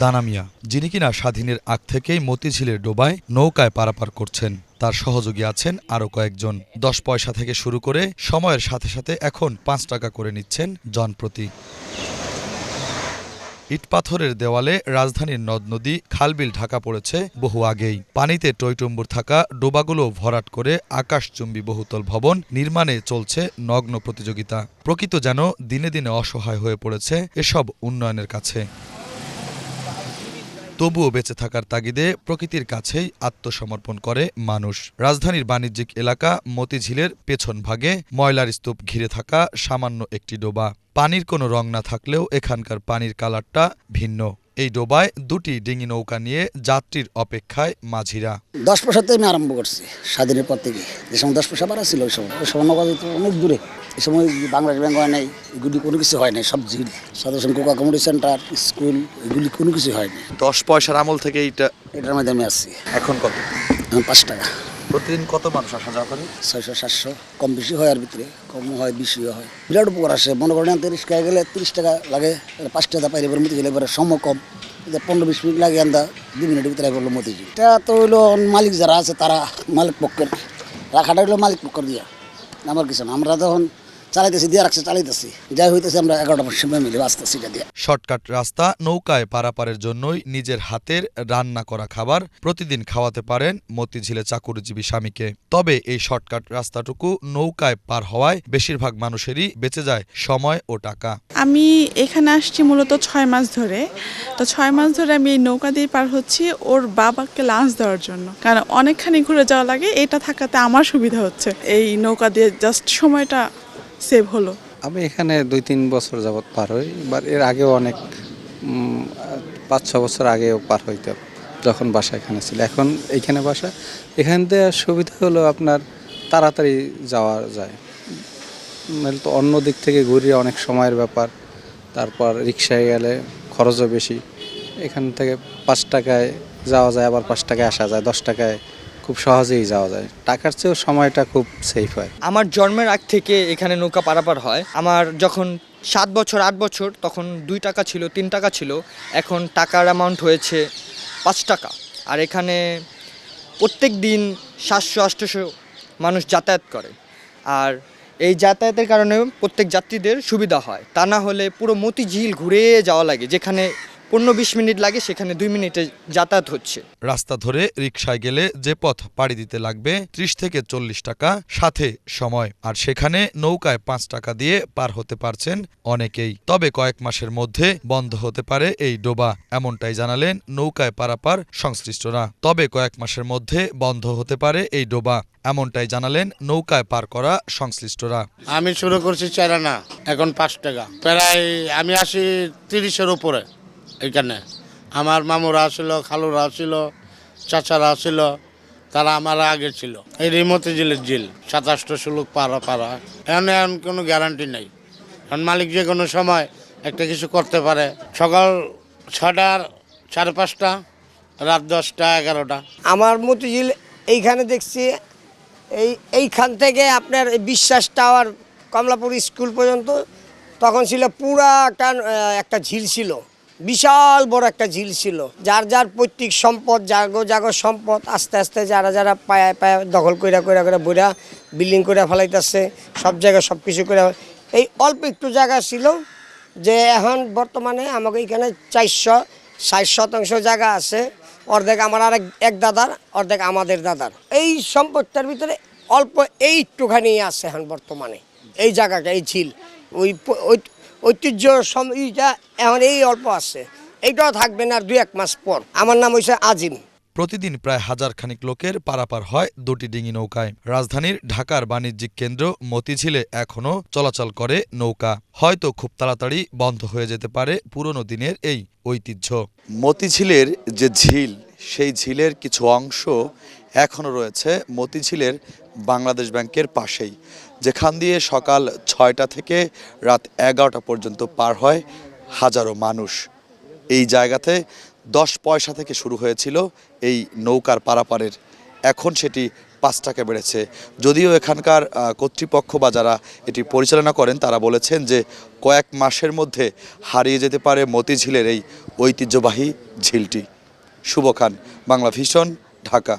দানা মিয়া, যিনি কিনা স্বাধীনের আগ থেকেই মতিঝিলের ডোবায় নৌকায় পারাপার করছেন। তার সহযোগী আছেন আরও কয়েকজন। ১০ পয়সা থেকে শুরু করে সময়ের সাথে সাথে এখন ৫ টাকা করে নিচ্ছেন জনপ্রতি। ইটপাথরের দেওয়ালে রাজধানীর নদ-নদী, খালবিল ঢাকা পড়েছে বহু আগেই। পানিতে টইটুম্বুর থাকা ডোবাগুলো ভরাট করে আকাশচুম্বী বহুতল ভবন নির্মাণে চলছে নগ্ন প্রতিযোগিতা। প্রকৃত যেন দিনে দিনে অসহায় হয়ে পড়েছে এসব উন্নয়নের কাছে। তবুও বেঁচে থাকার তাগিদে প্রকৃতির কাছেই আত্মসমর্পণ করে মানুষ। রাজধানীর বাণিজ্যিক এলাকা মতিঝিলের পেছন ভাগে ময়লার স্তূপ ঘিরে থাকা সামান্য একটি ডোবা। পানির কোনো রং না থাকলেও এখানকার পানির কালারটা ভিন্ন। এই ডোবায় দুটি ডিঙি নৌকা নিয়ে যাত্রীর অপেক্ষায় মাঝিরা। 10 পয়সাতে আমি আরম্ভ করছি স্বাধীনের পর থেকে। যে সময় 10 পয়সা বাড়া ছিল ওই সময় নৌকা তো অনেক দূরে। এই সময় বাংলাদেশ ব্যাংক হয় নাই, এগুলি কোনো কিছু হয় নাই, সব ঝিল। সাধারণ কোকা কমিউনিটি সেন্টার, স্কুল, এগুলি কোনো কিছু হয়নি। 10 পয়সার আমল থেকে এটার মধ্যে আমি আসছি। এখন কত? এখন 5 টাকা। প্রতিদিন কত মানুষ আসা যাওয়া করে? 600-700, কম বেশি হয়, আর ভিতরে কম হয় বেশিও হয়। বিরাট উপকার আসে। মনে করেন 30 টাকা গেলে 30 টাকা লাগে, 5 টাকা পাইলে এবার মতিঝিল এবার সময় কম। 15-20 মিনিট লাগে, আন্দা 2 মিনিটের ভিতরে বললো মতিঝিল। এটা তো হইলো মালিক যারা আছে তারা মালিক পক্ষের, রাখাটা হইলো মালিক পক্ষের দিয়া, আমার কিছু না। আমরা তখন চালাইতেছি, দিয়ে রাখছে, চালাইতেছি, যাই হইতেছে আমরা 11টার সময় মিলে আসতেছি এটা দিয়ে। শর্টকাট রাস্তা নৌকায় পারাপারের জন্যই নিজের হাতের রান্না করা খাবার প্রতিদিন খাওয়াতে পারেন মতিঝিলে চাকুরিজীবী স্বামীকে। তবে এই শর্টকাট রাস্তাটুকু নৌকায় পার হওয়ায় বেশিরভাগ মানুষেরই বেঁচে যায় সময় ও টাকা। আমি এখানে আসছি মূলত 6 মাস ধরে। তো 6 মাস ধরে আমি এই নৌকা দিয়ে পার হচ্ছি ওর বাবাকে লাঞ্চ দেওয়ার জন্য, কারণ অনেকখানি ঘুরে যাওয়া লাগে। এটা থাকাতে আমার সুবিধা হচ্ছে, এই নৌকা দিয়ে জাস্ট সময়টা সেভ হলো। আমি এখানে 2-3 বছর যাবৎ পার হই, বা এর আগেও অনেক 5-6 বছর আগেও পার হইতাম যখন বাসা এখানে ছিল। এখন এইখানে বাসা, এখান থেকে সুবিধা হলো আপনার তাড়াতাড়ি যাওয়া যায়। নাহলে তো অন্য দিক থেকে ঘুরিয়ে অনেক সময়ের ব্যাপার। তারপর রিক্সায় গেলে খরচও বেশি। এখান থেকে 5 টাকায় যাওয়া যায়, আবার 5 টাকায় আসা যায়, 10 টাকায় খুব সহজেই যাওয়া যায়। টাকার চেয়েও সময়টা খুব সেফ হয়। আমার জন্মের আগ থেকে এখানে নৌকা পারাপার হয়। আমার যখন 7 বছর 8 বছর তখন 2 টাকা ছিল, 3 টাকা ছিল। এখন টাকার অ্যামাউন্ট হয়েছে 5 টাকা। আর এখানে প্রত্যেক দিন 700-800 মানুষ যাতায়াত করে। আর এই যাতায়াতের কারণে প্রত্যেক যাত্রীদের সুবিধা হয়। তা না হলে পুরো মতিঝিল ঘুরে যাওয়া লাগে, যেখানে 15-20 মিনিট লাগে সেখানে 2 মিনিটে যাতায়াত হচ্ছে। রাস্তা ধরে রিকশায় গেলে যে পথ পাড়ি দিতে লাগবে 30 থেকে 40 টাকা, সাথে সময়। আর সেখানে নৌকায় 5 টাকা দিয়ে পার হতে পারছেন অনেকেই। তবে কয়েক মাসের মধ্যে বন্ধ হতে পারে এই ডোবা, এমনটাই জানালেন নৌকায় পারাপার সংশ্লিষ্টরা। এমনটাই জানালেন নৌকায় পার করা সংশ্লিষ্টরা। আমি শুরু করছি 4 আনা, এখন 5 টাকা। প্রায় আমি আসি 30-এর উপরে। এখানে আমার মামুরা ছিল, খালুরা ছিল, চাচারা ছিল, তারা আমার আগে ছিল। এই মতিঝিলের ঝিল 2700 লোক পারা। এখন কোনো গ্যারান্টি নেই, কারণ মালিক যে কোনো সময় একটা কিছু করতে পারে। সকাল 6টার 5:30, রাত 10টা 11টা। আমার মতিঝিল এইখানে দেখছি, এইখান থেকে আপনার বিশ্বাস টাওয়ার, কমলাপুর স্কুল পর্যন্ত তখন ছিল পুরা একটা ঝিল ছিল, বিশাল বড় একটা ঝিল ছিল। যার যার পৈতৃক সম্পদ, জাগো সম্পদ আস্তে আস্তে যারা পায়ে দখল কইরা বইরা বিল্ডিং করে ফেলাইতেছে, সব জায়গায় সব কিছু করে। এই অল্প একটু জায়গা ছিল, যে এখন বর্তমানে আমাকে এখানে 460 জায়গা আছে। অর্ধেক আমার এক দাদার, অর্ধেক আমাদের দাদার। এই সম্পদটার ভিতরে অল্প একটুখানি আছে এখন বর্তমানে এই জায়গাটা, এই ঝিল। ওই ঐতিহ্য এইটা এখন এই অল্প আছে, এইটাও থাকবে না আর 2-1 মাস পর। আমার নাম হয়েছে আজিম। প্রতিদিন প্রায় 1000 খানিক লোকের পারাপার হয় দুটি ডিঙি নৌকায়। রাজধানীর ঢাকার বাণিজ্যিক কেন্দ্র মতিঝিলে এখনও চলাচল করে নৌকা। হয়তো খুব তাড়াতাড়ি বন্ধ হয়ে যেতে পারে পুরনো দিনের এই ঐতিহ্য। মতিঝিলের যে ঝিল, সেই ঝিলের কিছু অংশ এখনও রয়েছে মতিঝিলের বাংলাদেশ ব্যাংকের পাশেই, যেখান দিয়ে সকাল 6টা থেকে রাত 11টা পর্যন্ত পার হয় হাজারো মানুষ। এই জায়গাতে 10 পয়সা থেকে শুরু হয়েছিল এই নৌকার পারাপারের, এখন সেটি 5 টাকা বেড়েছে। যদিও এখানকার কর্তৃপক্ষ বা যারা এটি পরিচালনা করেন তারা বলেছেন যে কয়েক মাসের মধ্যে হারিয়ে যেতে পারে মতিঝিলের এই ঐতিহ্যবাহী ঝিলটি। শুভ খান, বাংলা ভিশন, ঢাকা।